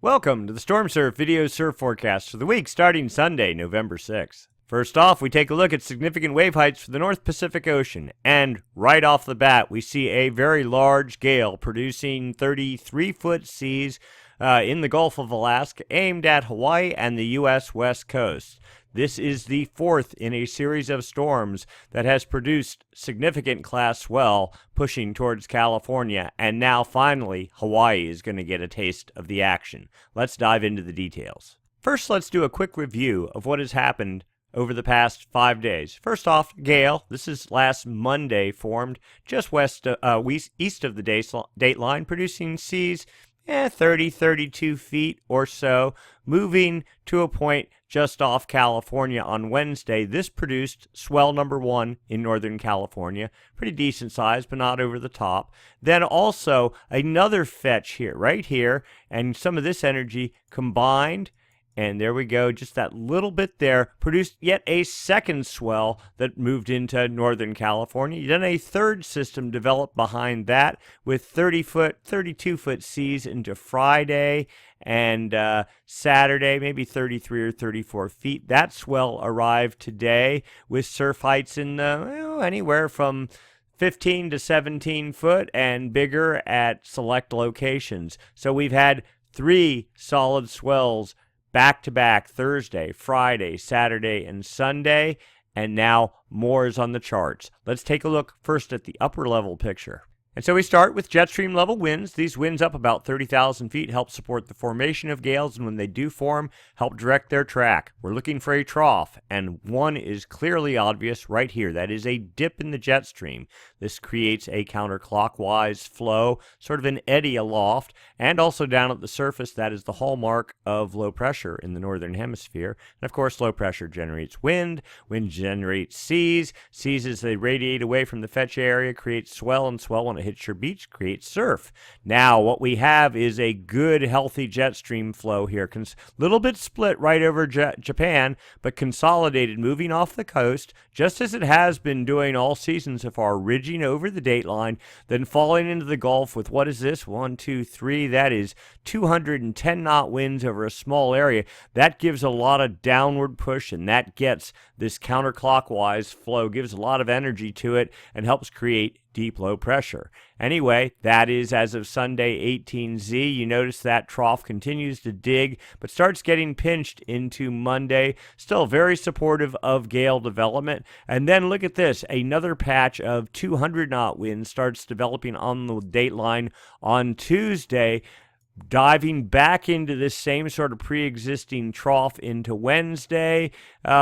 Welcome to the Stormsurf video surf forecast for the week starting Sunday, November 6th. First off, we take a look at significant wave heights for the North Pacific Ocean, and right off the bat, we see a very large gale producing 33-foot seas in the Gulf of Alaska, aimed at Hawaii and the U.S. West Coast. This is the fourth in a series of storms that has produced significant class swell pushing towards California, and now finally Hawaii is going to get a taste of the action. Let's dive into the details. First, let's do a quick review of what has happened over the past 5 days. First off, gale. This is last Monday formed just east of the dateline, producing seas 32 feet or so, moving to a point just off California on Wednesday. This produced swell number 1 in Northern California. Pretty decent size, but not over the top. Then also another fetch here, right here, and some of this energy combined, and there we go, just that little bit there, produced yet a second swell that moved into Northern California. Then a third system developed behind that with 32-foot seas into Friday and Saturday, maybe 33 or 34 feet. That swell arrived today with surf heights in anywhere from 15 to 17 foot and bigger at select locations. So we've had 3 solid swells back-to-back Thursday, Friday, Saturday, and Sunday, and now more is on the charts. Let's take a look first at the upper level picture. And so we start with jet stream level winds. These winds up about 30,000 feet help support the formation of gales, and when they do form, help direct their track. We're looking for a trough, and one is clearly obvious right here. That is a dip in the jet stream. This creates a counterclockwise flow, sort of an eddy aloft, and also down at the surface. That is the hallmark of low pressure in the northern hemisphere. And of course, low pressure generates wind. Wind generates seas. Seas, as they radiate away from the fetch area, create swell, and swell, when it hits your beach, creates surf. Now, what we have is a good, healthy jet stream flow here. Little bit split right over Japan, but consolidated, moving off the coast, just as it has been doing all season so far, ridging over the dateline, then falling into the Gulf with, what is this? 1, 2, 3. That is 210 knot winds over a small area. That gives a lot of downward push, and that gets this counterclockwise flow, gives a lot of energy to it, and helps create deep low pressure. Anyway, that is as of Sunday 18Z. You notice that trough continues to dig, but starts getting pinched into Monday. Still very supportive of gale development. And then look at this. Another patch of 200 knot winds starts developing on the dateline on Tuesday, diving back into this same sort of pre-existing trough into Wednesday,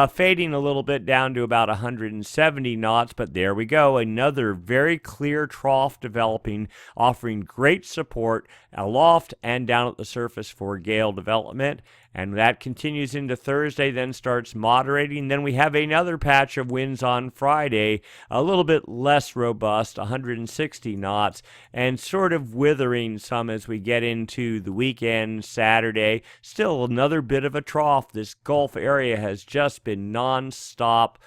fading a little bit down to about 170 knots, but there we go, another very clear trough developing, offering great support aloft and down at the surface for gale development. And that continues into Thursday, then starts moderating. Then we have another patch of winds on Friday, a little bit less robust, 160 knots, and sort of withering some as we get into the weekend, Saturday. Still another bit of a trough. This Gulf area has just been non-stop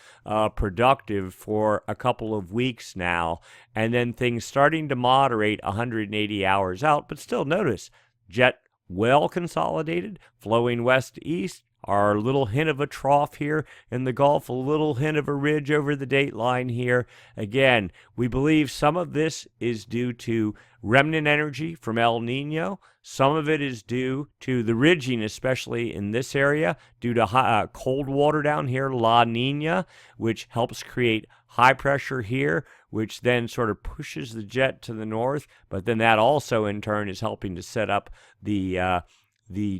productive for a couple of weeks now, and then things starting to moderate 180 hours out, but still notice, jet well consolidated, flowing west to east. Our little hint of a trough here in the Gulf, a little hint of a ridge over the dateline here. Again, we believe some of this is due to remnant energy from El Nino. Some of it is due to the ridging, especially in this area, due to cold water down here, La Nina, which helps create high pressure here, which then sort of pushes the jet to the north. But then that also, in turn, is helping to set up the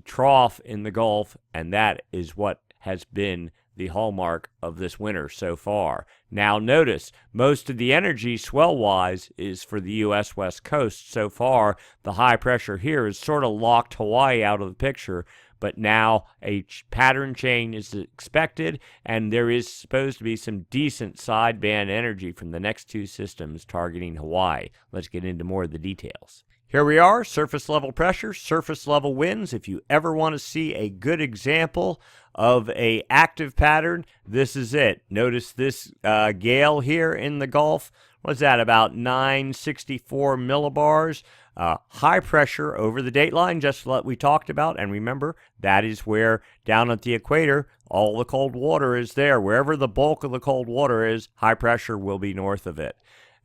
trough in the Gulf, and that is what has been the hallmark of this winter so far. Now notice, most of the energy swell-wise is for the U.S. West Coast. So far, the high pressure here has sort of locked Hawaii out of the picture, but now a pattern change is expected, and there is supposed to be some decent sideband energy from the next 2 systems targeting Hawaii. Let's get into more of the details. Here we are, surface level pressure, surface level winds. If you ever want to see a good example of a active pattern, this is it. Notice this gale here in the Gulf. What's that, about 964 millibars? high pressure over the dateline, just like we talked about. And remember, that is where down at the equator, all the cold water is there. Wherever the bulk of the cold water is, high pressure will be north of it.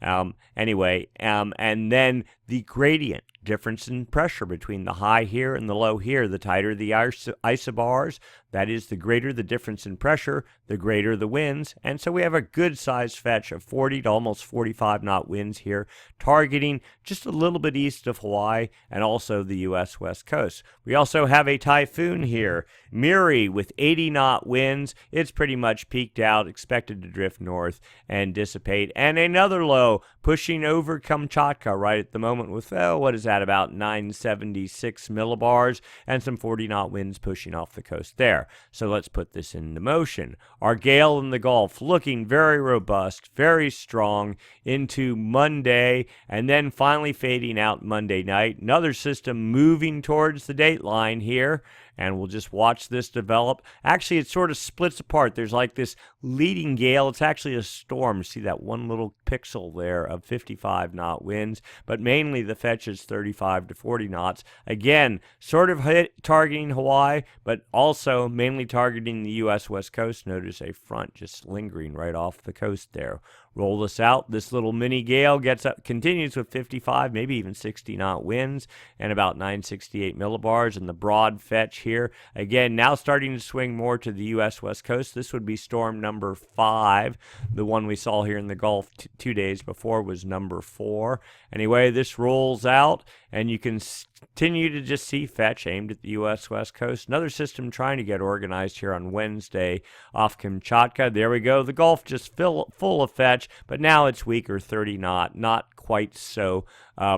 And then the gradient difference in pressure between the high here and the low here. The tighter the isobars, that is, the greater the difference in pressure, the greater the winds. And so we have a good sized fetch of 40 to almost 45 knot winds here, targeting just a little bit east of Hawaii and also the U.S. West Coast. We also have a typhoon here, Miri, with 80 knot winds. It's pretty much peaked out, expected to drift north and dissipate. And another low pushing over Kamchatka right at the moment with, what is that, about 976 millibars and some 40 knot winds pushing off the coast there. So let's put this into motion. Our gale in the Gulf looking very robust, very strong into Monday, and then finally fading out Monday night. Another system moving towards the dateline here, and we'll just watch this develop. Actually, it sort of splits apart. There's like this leading gale. It's actually a storm. See that one little pixel there of 55 knot winds, but mainly the fetch is 35 to 40 knots. Again, sort of targeting Hawaii, but also mainly targeting the U.S. West Coast. Notice a front just lingering right off the coast there. Roll this out. This little mini gale continues with 55, maybe even 60 knot winds and about 968 millibars. And the broad fetch here, again, now starting to swing more to the U.S. West Coast. This would be storm number 5. The one we saw here in the Gulf 2 days before was number 4. Anyway, this rolls out, and you can continue to just see fetch aimed at the U.S. West Coast. Another system trying to get organized here on Wednesday off Kamchatka. There we go. The Gulf just full of fetch, but now it's weaker, 30 knot, not quite so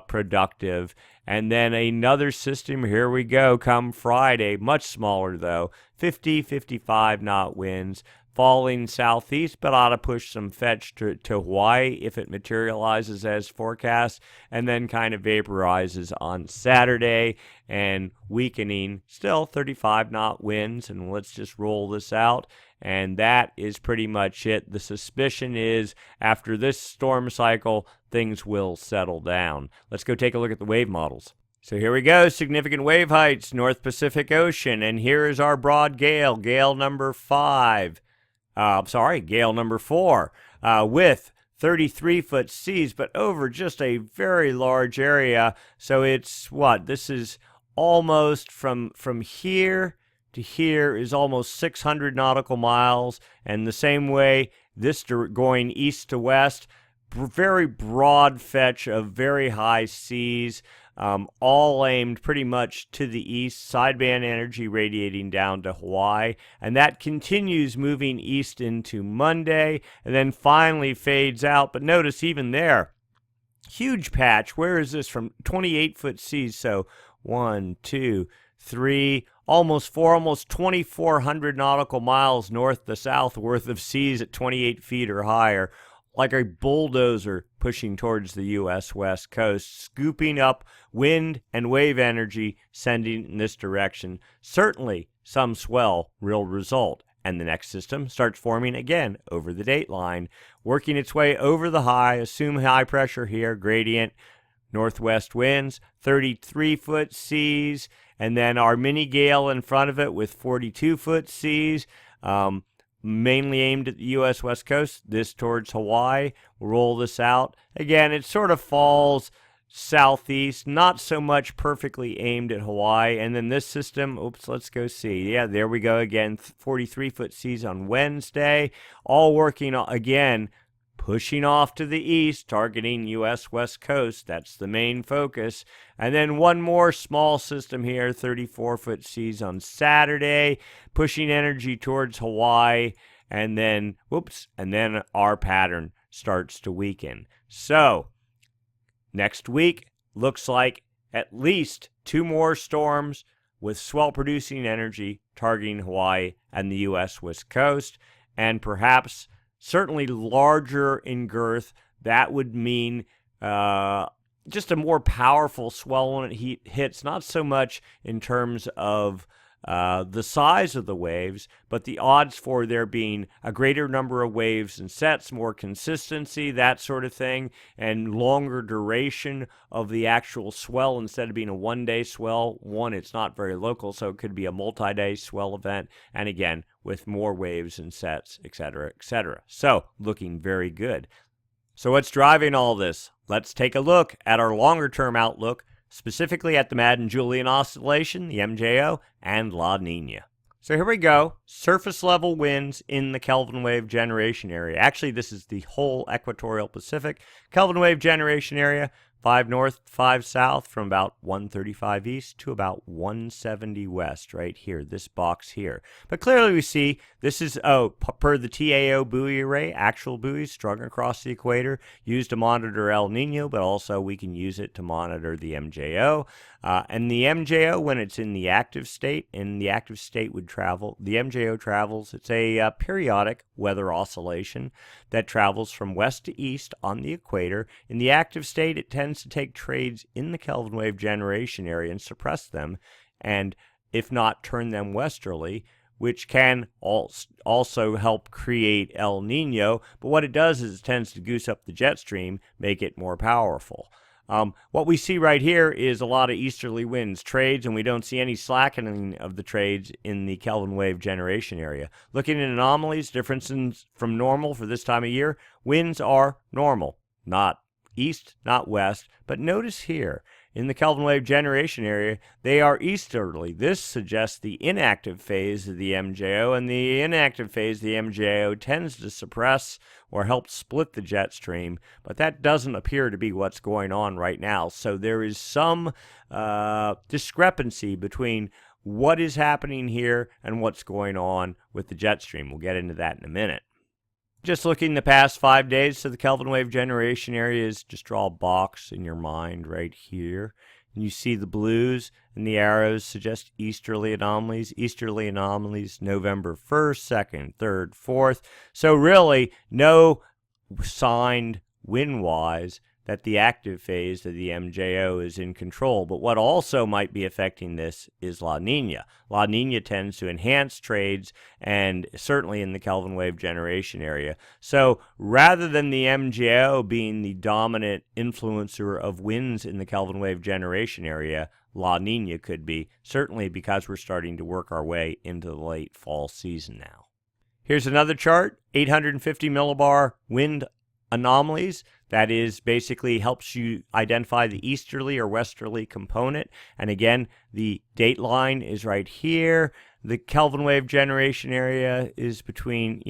productive. And then another system, here we go, come Friday, much smaller though, 50, 55 knot winds, falling southeast, but ought to push some fetch to Hawaii if it materializes as forecast, and then kind of vaporizes on Saturday and weakening, still 35 knot winds. And let's just roll this out. And that is pretty much it. The suspicion is after this storm cycle, things will settle down. Let's go take a look at the wave models. So here we go, significant wave heights, North Pacific Ocean. And here is our broad gale, gale number 5. Gale number 4, with 33-foot seas, but over just a very large area. So it's this is almost from here to here is almost 600 nautical miles. And the same way, this going east to west, very broad fetch of very high seas. All aimed pretty much to the east, sideband energy radiating down to Hawaii, and that continues moving east into Monday, and then finally fades out. But notice even there, huge patch. Where is this from? 28-foot seas, so 1, 2, 3, almost 4, almost 2,400 nautical miles north to south worth of seas at 28 feet or higher, like a bulldozer pushing towards the U.S. West Coast, scooping up wind and wave energy, sending in this direction. Certainly some swell will result. And the next system starts forming again over the dateline, working its way over the high, assume high pressure here, gradient, northwest winds, 33-foot seas, and then our mini gale in front of it with 42-foot seas, mainly aimed at the U.S. West Coast, this towards Hawaii. We'll roll this out. Again, it sort of falls southeast, not so much perfectly aimed at Hawaii. And then this system, let's go see. Yeah, there we go again, 43-foot seas on Wednesday, all working again, pushing off to the east, targeting U.S. West Coast. That's the main focus. And then one more small system here, 34-foot seas on Saturday, pushing energy towards Hawaii. And then, our pattern starts to weaken. So, next week looks like at least 2 more storms with swell-producing energy targeting Hawaii and the U.S. West Coast, and perhaps certainly larger in girth. That would mean just a more powerful swell when it hits, not so much in terms of the size of the waves, but the odds for there being a greater number of waves and sets, more consistency, that sort of thing, and longer duration of the actual swell instead of being a one-day swell. One, it's not very local, so it could be a multi-day swell event, and again, with more waves and sets, etc., etc. So, looking very good. So what's driving all this? Let's take a look at our longer-term outlook, specifically at the Madden-Julian Oscillation, the MJO, and La Nina. So here we go. Surface level winds in the Kelvin wave generation area. Actually, this is the whole equatorial Pacific. Kelvin wave generation area, 5 north, 5 south, from about 135 east to about 170 west, right here, this box here. But clearly we see this is, per the TAO buoy array, actual buoys strung across the equator, used to monitor El Nino, but also we can use it to monitor the MJO. And the MJO, when it's in the active state, would travel, the MJO travels, it's a periodic weather oscillation that travels from west to east on the equator. In the active state, it tends to take trades in the Kelvin wave generation area and suppress them, and if not, turn them westerly, which can also help create El Nino. But what it does is it tends to goose up the jet stream, make it more powerful. What we see right here is a lot of easterly winds, trades, and we don't see any slackening of the trades in the Kelvin wave generation area. Looking at anomalies, differences from normal for this time of year, winds are normal, not east, not west, but notice here, in the Kelvin wave generation area, they are easterly. This suggests the inactive phase of the MJO, and the inactive phase of the MJO tends to suppress or help split the jet stream, but that doesn't appear to be what's going on right now. So there is some discrepancy between what is happening here and what's going on with the jet stream. We'll get into that in a minute. Just looking the past 5 days, so the Kelvin wave generation areas, just draw a box in your mind right here. And you see the blues and the arrows suggest easterly anomalies. Easterly anomalies November 1st, 2nd, 3rd, 4th. So really, no signed wind-wise that the active phase of the MJO is in control. But what also might be affecting this is La Nina. La Nina tends to enhance trades, and certainly in the Kelvin wave generation area. So rather than the MJO being the dominant influencer of winds in the Kelvin wave generation area, La Nina could be, certainly because we're starting to work our way into the late fall season now. Here's another chart, 850 millibar wind anomalies. That is basically helps you identify the easterly or westerly component. And again, the date line is right here. The Kelvin wave generation area is between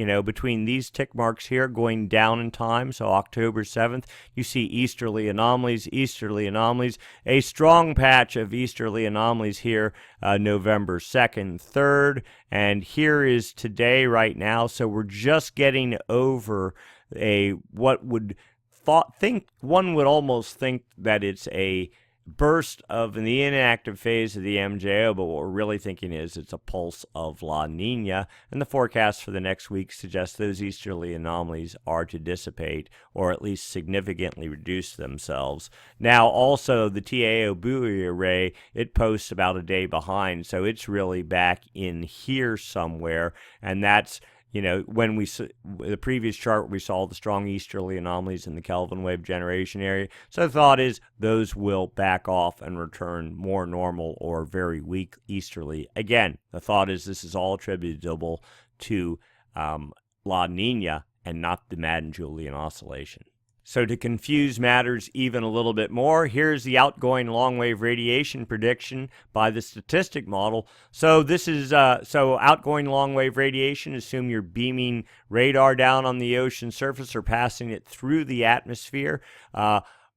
these tick marks here going down in time. So October 7th, you see easterly anomalies, a strong patch of easterly anomalies here, November 2nd, 3rd. And here is today right now. So we're just getting over one would almost think that it's a burst of the inactive phase of the MJO, but what we're really thinking is it's a pulse of La Nina, and the forecast for the next week suggests those easterly anomalies are to dissipate or at least significantly reduce themselves. Now also the TAO buoy array, it posts about a day behind, so it's really back in here somewhere, and that's when the previous chart, we saw the strong easterly anomalies in the Kelvin wave generation area. So the thought is those will back off and return more normal or very weak easterly. Again, the thought is this is all attributable to La Nina and not the Madden-Julian Oscillation. So to confuse matters even a little bit more, here's the outgoing long-wave radiation prediction by the statistic model. So this is outgoing long-wave radiation, assume you're beaming radar down on the ocean surface or passing it through the atmosphere.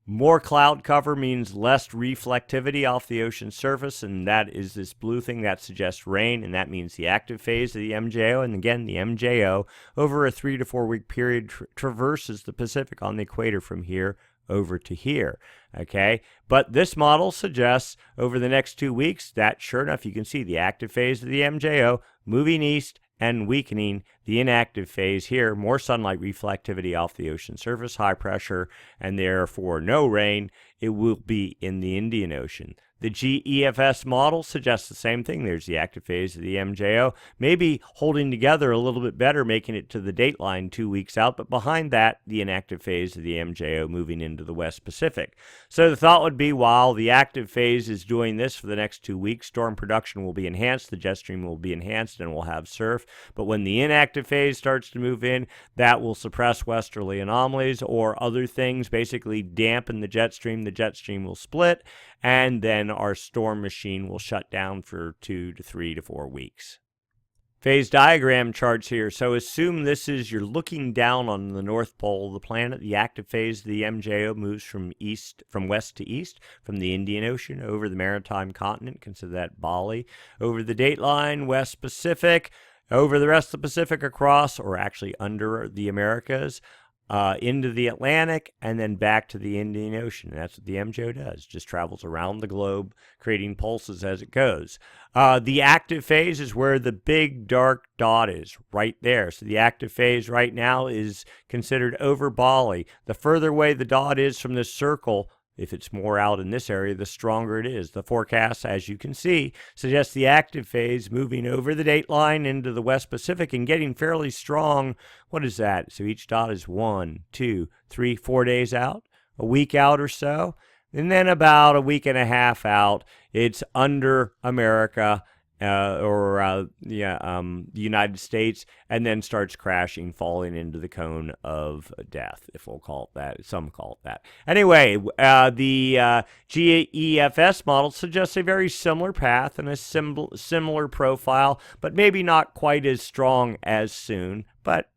More cloud cover means less reflectivity off the ocean surface, and that is this blue thing that suggests rain, and that means the active phase of the MJO. And again, the MJO, over a 3 to 4 week period, traverses the Pacific on the equator from here over to here. Okay, but this model suggests over the next 2 weeks that, sure enough, you can see the active phase of the MJO moving east and weakening the inactive phase here, more sunlight reflectivity off the ocean surface, high pressure, and therefore no rain. It will be in the Indian Ocean. The GEFS model suggests the same thing. There's the active phase of the MJO, maybe holding together a little bit better, making it to the date line 2 weeks out, but behind that, the inactive phase of the MJO moving into the West Pacific. So the thought would be, while the active phase is doing this for the next 2 weeks, storm production will be enhanced, the jet stream will be enhanced, and we'll have surf. But when the inactive phase starts to move in, that will suppress westerly anomalies or other things, basically dampen the jet stream will split, and then our storm machine will shut down for 2 to 3 to 4 weeks. Phase diagram charts here. So assume this is, you're looking down on the North Pole of the planet. The active phase of the MJO moves from west to east, from the Indian Ocean over the maritime continent, consider that Bali, over the dateline, West Pacific, over the rest of the Pacific, across, or actually under the Americas, into the Atlantic, and then back to the Indian Ocean. And that's what the MJO does, just travels around the globe, creating pulses as it goes. The active phase is where the big dark dot is, right there. So the active phase right now is considered over Bali. The further away the dot is from this circle, if it's more out in this area, the stronger it is. The forecast, as you can see, suggests the active phase moving over the date line into the West Pacific and getting fairly strong. What is that? So each dot is 1, 2, 3, 4 days out, a week out or so. And then about a week and a half out, it's under America, the United States, and then starts crashing, falling into the cone of death, if we'll call it that. Some call it that. Anyway, the GEFS model suggests a very similar path and a similar profile, but maybe not quite as strong as soon. But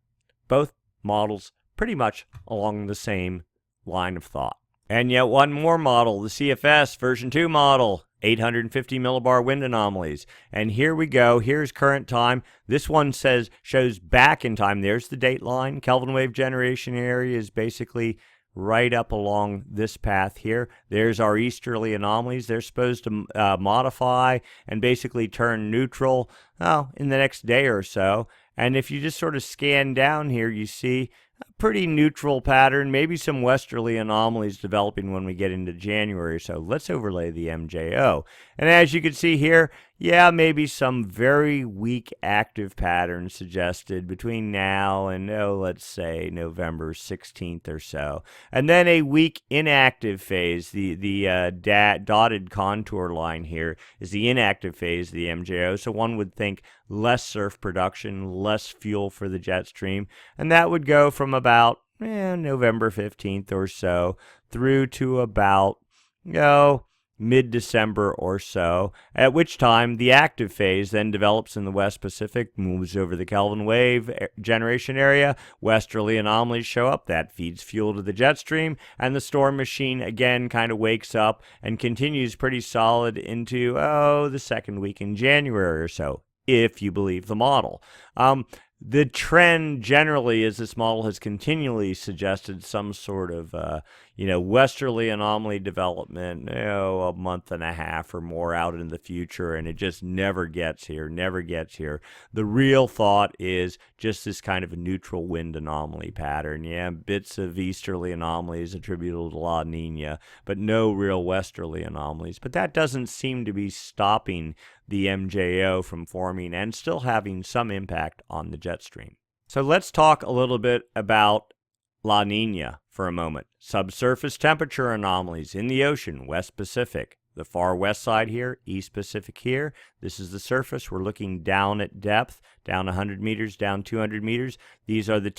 both models pretty much along the same line of thought. And yet one more model, the CFS version 2 model. 850 millibar wind anomalies. And here we go. Here's current time. This one shows back in time. There's the date line. Kelvin wave generation area is basically right up along this path here. There's our easterly anomalies. They're supposed to modify and basically turn neutral in the next day or so. And if you just sort of scan down here, you see a pretty neutral pattern, maybe some westerly anomalies developing when we get into January or so. Let's overlay the MJO. And as you can see here, maybe some very weak active patterns suggested between now and, let's say November 16th or so. And then a weak inactive phase. The dotted contour line here is the inactive phase of the MJO. So one would think less surf production, less fuel for the jet stream. And that would go from about November 15th or so through to about, mid-December or so, at which time the active phase then develops in the West Pacific, moves over the Kelvin wave generation area, westerly anomalies show up, that feeds fuel to the jet stream, and the storm machine again kind of wakes up and continues pretty solid into, the second week in January or so, if you believe the model. The trend generally is this model has continually suggested some sort of, westerly anomaly development, a month and a half or more out in the future, and it just never gets here. The real thought is just this kind of a neutral wind anomaly pattern. Bits of easterly anomalies attributable to La Nina, but no real westerly anomalies. But that doesn't seem to be stopping the MJO from forming and still having some impact on the jet stream. So let's talk a little bit about La Nina for a moment. Subsurface temperature anomalies in the ocean, West Pacific. The far west side here, East Pacific here. This is the surface. We're looking down at depth, down 100 meters, down 200 meters. These are the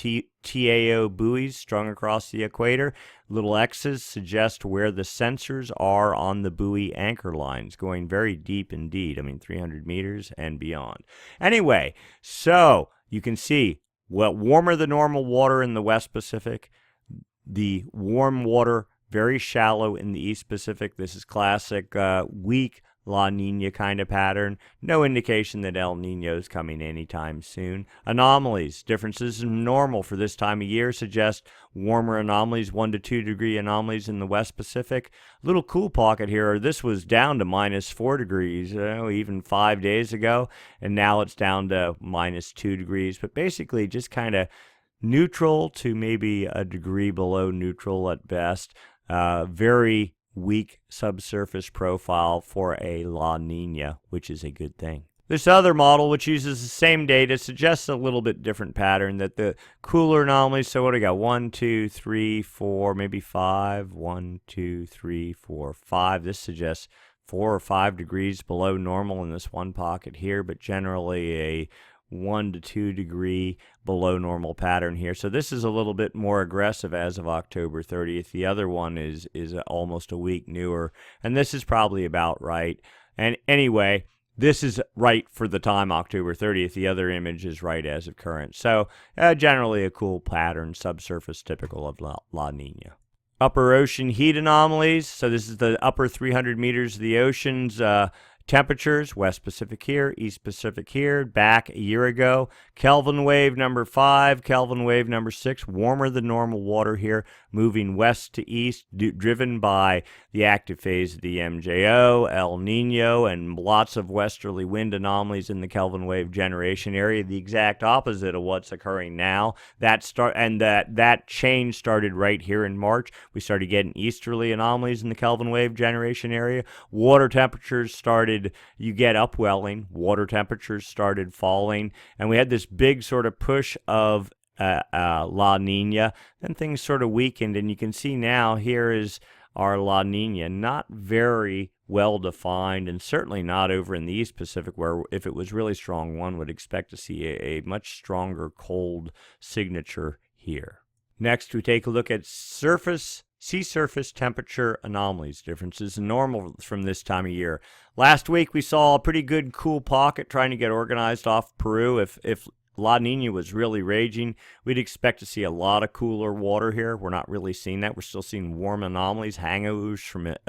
TAO buoys strung across the equator. Little X's suggest where the sensors are on the buoy anchor lines, going very deep indeed. 300 meters and beyond. Anyway, so you can see, warmer than normal water in the West Pacific. The warm water very shallow in the East Pacific. This is classic weak La Nina kind of pattern. No indication that El Nino is coming anytime soon. Anomalies. Differences in normal for this time of year suggest warmer anomalies, 1 to 2 degree anomalies in the West Pacific. Little cool pocket here. This was down to -4 degrees, even 5 days ago, and now it's down to -2 degrees. But basically just kind of neutral to maybe a degree below neutral at best. Very weak subsurface profile for a La Nina, which is a good thing. This other model, which uses the same data, suggests a little bit different pattern, that the cooler anomalies, so what do we got? 1, 2, 3, 4, maybe 5. 1, 2, 3, 4, 5. This suggests 4 or 5 degrees below normal in this one pocket here, but generally a 1 to 2 degree below normal pattern here. So this is a little bit more aggressive as of October 30th. The other one is almost a week newer, and this is probably about right. And anyway, this is right for the time October 30th. The other image is right as of current. So generally a cool pattern, subsurface typical of La Nina. Upper ocean heat anomalies. So this is the upper 300 meters of the ocean's temperatures. West Pacific here, East Pacific here, back a year ago. Kelvin wave number 5, Kelvin wave number 6, warmer than normal water here, moving west to east, driven by the active phase of the MJO, El Nino, and lots of westerly wind anomalies in the Kelvin wave generation area. The exact opposite of what's occurring now. That change started right here in March. We started getting easterly anomalies in the Kelvin wave generation area. Water temperatures started, you get upwelling. Water temperatures started falling, and we had this big sort of push of La Nina. Then things sort of weakened, and you can see now here is our La Nina, not very well defined, and certainly not over in the East Pacific, where if it was really strong, one would expect to see a much stronger cold signature here. Next, we take a look at sea surface temperature anomalies, differences in normal from this time of year. Last week, we saw a pretty good cool pocket trying to get organized off Peru. If La Nina was really raging, we'd expect to see a lot of cooler water here. We're not really seeing that. We're still seeing warm anomalies, hangouts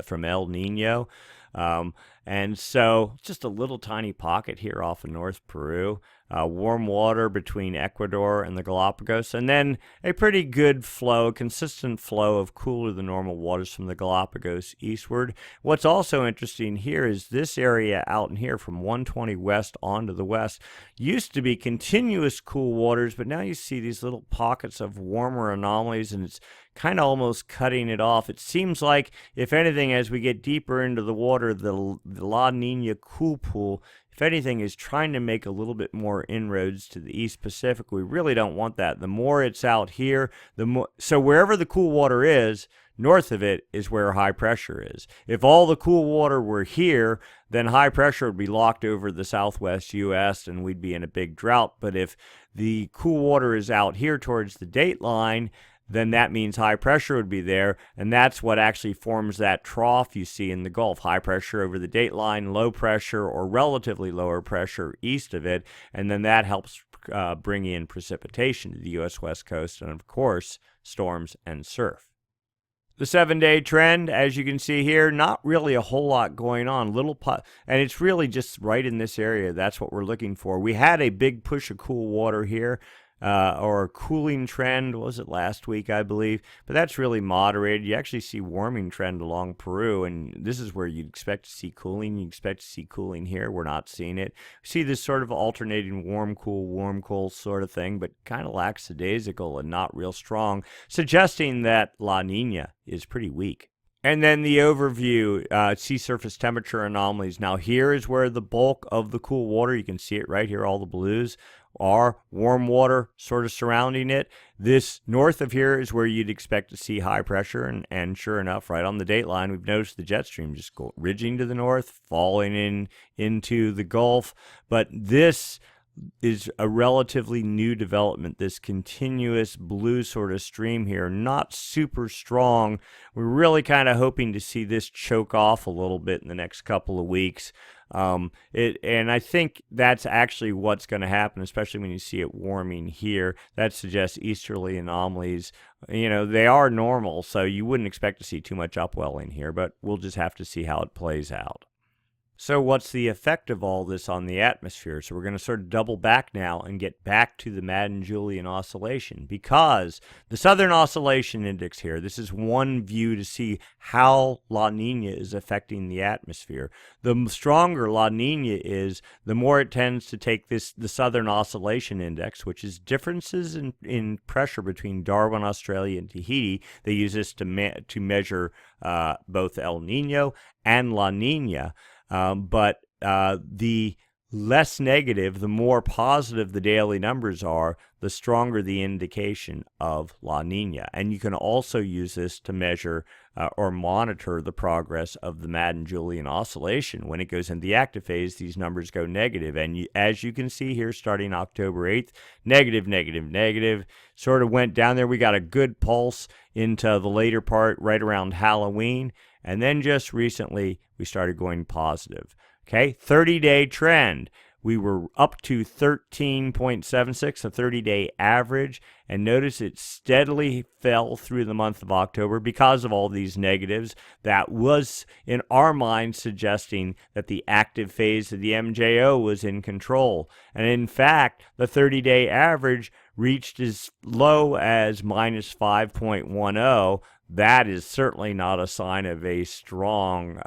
from El Nino. And so just a little tiny pocket here off of North Peru. Warm water between Ecuador and the Galapagos, and then a pretty good flow, consistent flow of cooler than normal waters from the Galapagos eastward. What's also interesting here is this area out in here from 120 west onto the west used to be continuous cool waters, but now you see these little pockets of warmer anomalies, and it's kind of almost cutting it off. It seems like, if anything, as we get deeper into the water, the La Nina cool pool, if anything, is trying to make a little bit more inroads to the East Pacific. We really don't want that. The more it's out here, the more. So wherever the cool water is, north of it is where high pressure is. If all the cool water were here, then high pressure would be locked over the southwest U.S. and we'd be in a big drought. But if the cool water is out here towards the dateline, then that means high pressure would be there, and that's what actually forms that trough you see in the Gulf. High pressure over the dateline, low pressure or relatively lower pressure east of it, and then that helps bring in precipitation to the U.S. West Coast, and of course, storms and surf. The 7-day trend, as you can see here, not really a whole lot going on. And it's really just right in this area. That's what we're looking for. We had a big push of cool water here. Or a cooling trend, what was it, last week, I believe? But that's really moderated. You actually see warming trend along Peru, and this is where you'd expect to see cooling. You expect to see cooling here. We're not seeing it. We see this sort of alternating warm, cool sort of thing, but kind of lackadaisical and not real strong, suggesting that La Nina is pretty weak. And then the overview, sea surface temperature anomalies. Now here is where the bulk of the cool water, you can see it right here, all the blues, are warm water sort of surrounding it. This north of here is where you'd expect to see high pressure, and sure enough, right on the dateline, we've noticed the jet stream just ridging to the north, falling into the Gulf. But this is a relatively new development, this continuous blue sort of stream here, not super strong. We're really kind of hoping to see this choke off a little bit in the next couple of weeks. And I think that's actually what's going to happen, especially when you see it warming here. That suggests easterly anomalies. You know, they are normal, so you wouldn't expect to see too much upwelling here, but we'll just have to see how it plays out. So what's the effect of all this on the atmosphere? So we're going to sort of double back now and get back to the Madden-Julian oscillation, because the Southern Oscillation Index here, this is one view to see how La Nina is affecting the atmosphere. The stronger La Nina is, the more it tends to take the Southern Oscillation Index, which is differences in pressure between Darwin, Australia, and Tahiti. They use this to measure both El Nino and La Nina. But the less negative, the more positive the daily numbers are, the stronger the indication of La Nina. And you can also use this to measure or monitor the progress of the Madden-Julian oscillation. When it goes into the active phase, these numbers go negative. And as you can see here, starting October 8th, negative, negative, negative, sort of went down there. We got a good pulse into the later part, right around Halloween. And then just recently, we started going positive. Okay, 30-day trend. We were up to 13.76, a 30-day average. And notice it steadily fell through the month of October because of all these negatives. That was, in our minds, suggesting that the active phase of the MJO was in control. And in fact, the 30-day average reached as low as minus 5.10. That is certainly not a sign of a strong,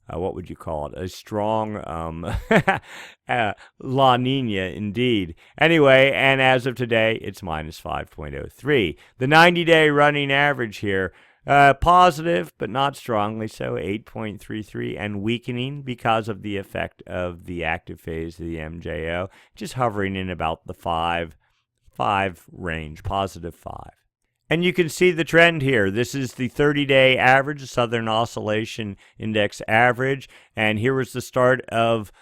what would you call it? A strong La Nina indeed. Anyway, and as of today, it's minus 5.03. The 90-day running average here, positive, but not strongly so, 8.33, and weakening because of the effect of the active phase of the MJO, just hovering in about the 5 range, positive 5. And you can see the trend here. This is the 30-day average, the Southern Oscillation Index average. And here was the start of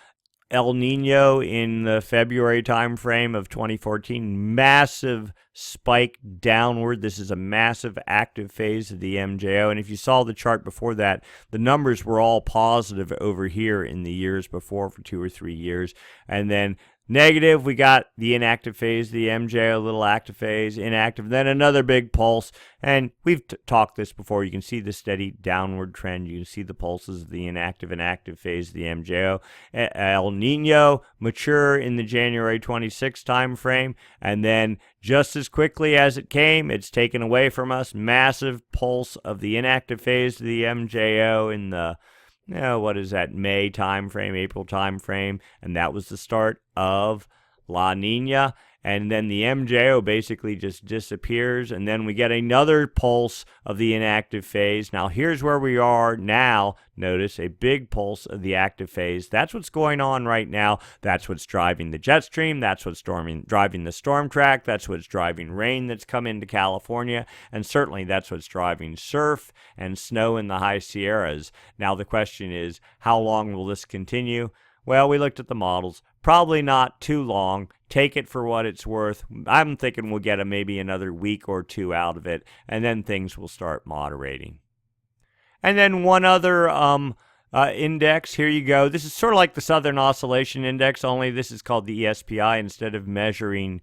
El Nino in the February timeframe of 2014. Massive spike downward. This is a massive active phase of the MJO. And if you saw the chart before that, the numbers were all positive over here in the years before for 2 or 3 years. And then negative, we got the inactive phase, the MJ, a little active phase, inactive, then another big pulse. And we've talked this before. You can see the steady downward trend. You can see the pulses of the inactive and active phase of the MJO. El Nino mature in the January 26 time frame. And then just as quickly as it came, it's taken away from us. Massive pulse of the inactive phase of the MJO in the what is that, May time frame, April time frame, and that was the start of La Nina. And then the MJO basically just disappears, and then we get another pulse of the inactive phase. Now here's where we are now. Notice a big pulse of the active phase. That's what's going on right now. That's what's driving the jet stream. That's what's driving the storm track. That's what's driving rain that's come into California. And certainly that's what's driving surf and snow in the high Sierras. Now the question is, how long will this continue? Well, we looked at the models. Probably not too long. Take it for what it's worth. I'm thinking we'll get maybe another week or two out of it, and then things will start moderating. And then one other index. Here you go. This is sort of like the Southern Oscillation Index, only this is called the ESPI. Instead of measuring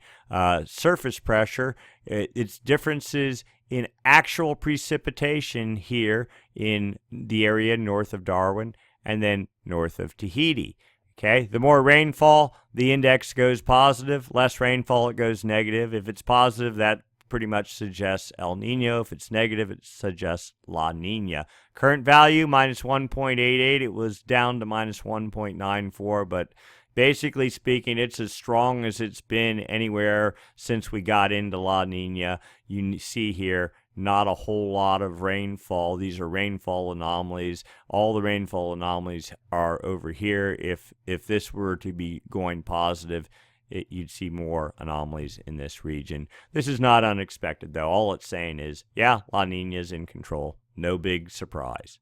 surface pressure, it's differences in actual precipitation here in the area north of Darwin and then north of Tahiti. Okay, the more rainfall, the index goes positive. Less rainfall, it goes negative. If it's positive, that pretty much suggests El Nino. If it's negative, it suggests La Nina. Current value, minus 1.88. It was down to minus 1.94, but basically speaking, it's as strong as it's been anywhere since we got into La Nina. You see here, not a whole lot of rainfall. These are rainfall anomalies. All the rainfall anomalies are over here. If this were to be going positive, you'd see more anomalies in this region. This is not unexpected, though. All it's saying is, yeah, La Nina's in control. No big surprise.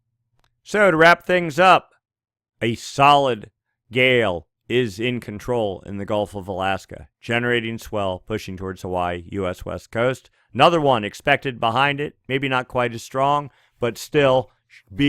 So to wrap things up, a solid gale is in control in the Gulf of Alaska, generating swell, pushing towards Hawaii, U.S. West Coast. Another one expected behind it, maybe not quite as strong, but still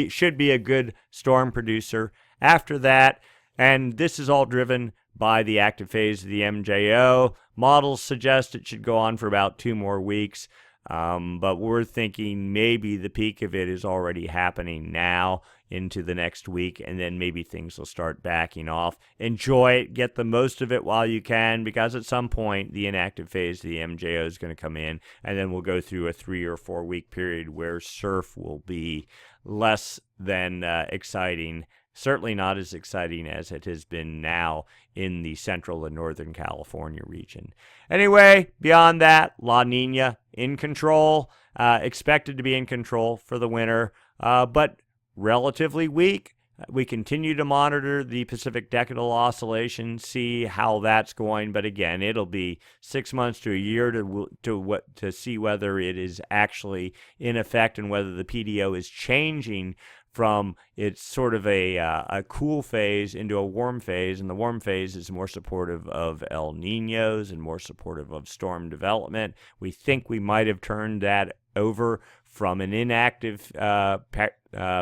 should be a good storm producer after that. And this is all driven by the active phase of the MJO. Models suggest it should go on for about 2 more weeks. But we're thinking maybe the peak of it is already happening now into the next week, and then maybe things will start backing off. Enjoy it, get the most of it while you can, because at some point the inactive phase of the MJO is going to come in, and then we'll go through a 3 or 4 week period where surf will be less than exciting. Certainly not as exciting as it has been now in the central and northern California region. Anyway, beyond that, La Nina in control, expected to be in control for the winter, but relatively weak. We continue to monitor the Pacific Decadal Oscillation, see how that's going. But again, it'll be 6 months to a year to see whether it is actually in effect and whether the PDO is changing from its sort of a cool phase into a warm phase, and the warm phase is more supportive of El Niños and more supportive of storm development. We think we might have turned that over from an inactive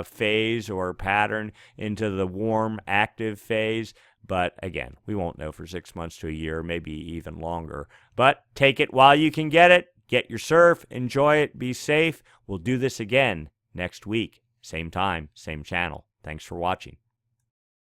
phase or pattern into the warm active phase. But again, we won't know for 6 months to a year, maybe even longer. But take it while you can get it. Get your surf, enjoy it, be safe. We'll do this again next week. Same time, same channel. Thanks for watching.